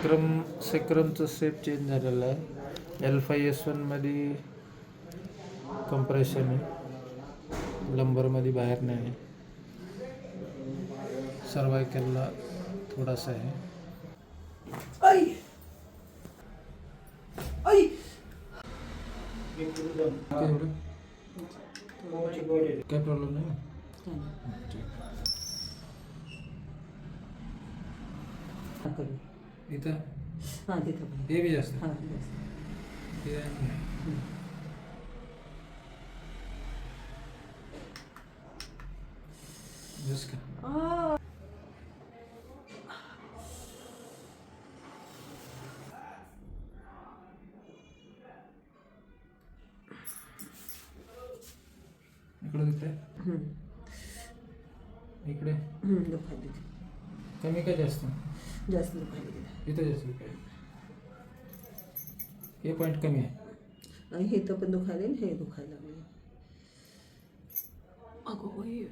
सेक्रमचं set change झालेलं आहे. L5S1 मध्ये कंप्रेशन आहे, लंबरमध्ये बाहेर नाही, सर्वायकलला थोडासा आहे. काय प्रॉब्लेम नाही. इथं हां तिथं पण हे बी जास्त हां जास्त. हे आहे. जस का इकडे दुखतंय, इकडे दुखायला कमी का जास्त? जास्त दुखायला इथं जास्त दुखतंय. हे पॉईंट कमी आहे. आणि हे तर पण दुखायला आणि हे दुखायला लागले. अगो बाई.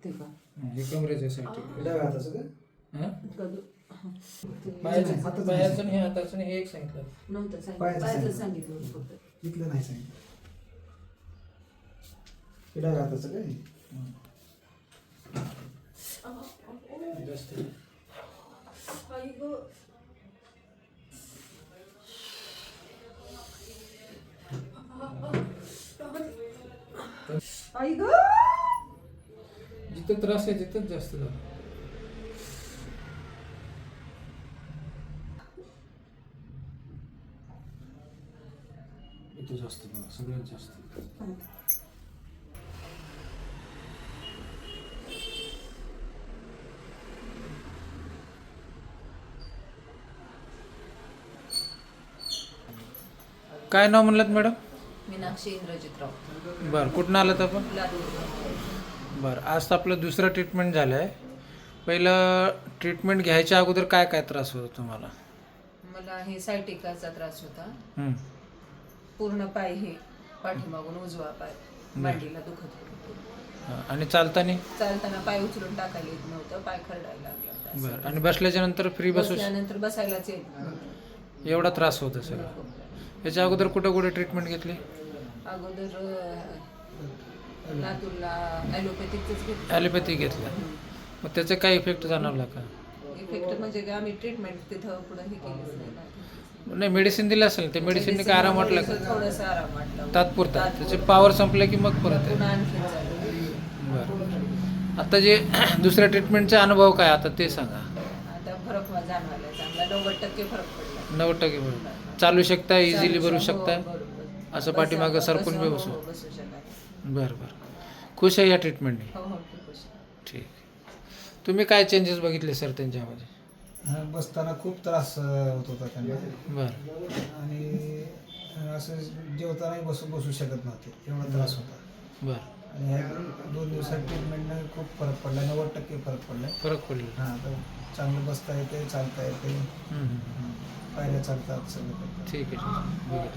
ते का हे कमरेच्या साठी हाताचं का? पायाचं हे हाताचं हे एक सांगितलं नव्हतं पायाचं सांगितलं फक्त. इथलं नाही सांगितलं. किडा हाताचं काय? जास्त आई ग जिथं त्रास आहे तिथंच जास्त झालं. इथं जास्त बघा, सगळ्यात जास्त. काय नाव म्हणलात मॅडम? मीनाक्षी इंद्रजित राऊत. बरं, कुठून आलात आपण? लातूर. बरं, आज तर आपलं दुसरं ट्रीटमेंट झालं आहे. पहिलं ट्रीटमेंट घ्यायच्या अगोदर काय काय त्रास होतो तुम्हाला? मला हे सायटिकाचा त्रास होता. हं. पूर्ण पाय हे पाठीमागून उजवा पाय मांडीला दुखत होतं. आणि चालताना? चालताना पाय उचलून टाकायला येत नव्हतं, पाय खरडायला लागला होता. बरं, आणि बसल्याच्या नंतर फ्री बसू बसल्यानंतर बसायलाच येत नव्हतं. एवढा त्रास होत असेल. याच्या अगोदर कुठे कुठे ट्रीटमेंट घेतली? अगोदर लातूरला ॲलोपॅथिकच घेतलं. ॲलोपॅथी घेतलं, मग त्याचा काय इफेक्ट जाणवला का? इफेक्ट म्हणजे काय, आम्ही ट्रीटमेंट तिथं पुढे हे केलीच नाही. नाही, मेडिसिन दिलं असेल. ते मेडिसिनने काय आराम वाटला का? थोडंसं आराम वाटला. तात्पुरता. त्याचे पॉवर संपले की मग परत आहे. पुन्हा आणखीन चालू. बरं, आता जे दुसऱ्या ट्रीटमेंटचा अनुभव काय आता ते सांगा. आता फरक जाणवायला चांगला, 90% फरक पडला. 90% बरोबर. चालू शकताय, इझिली भरू शकताय, हो, बरोबर. असं पाठीमागं सरकून बी बसू. बसू शकता. बरं बरं, खुश आहे या ट्रीटमेंटने? हो हो, ठीक आहे. ठीक. तुम्ही काय चेंजेस बघितले सर त्यांच्यामध्ये? बसताना खूप त्रास होत होता त्यांना. बरं. आणि असं जेवतानाही बसू शकत नव्हते, एवढा त्रास होता. बरं. आणि ह्या 2 दिवसात ट्रीटमेंटनं खूप फरक पडला, 90% फरक पडला. फरक पडला. हां, तर चांगलं बसता येते, चालता येते, पायऱ्या चालतात, सगळं करतात. ठीक आहे, ठीक आहे. बघा.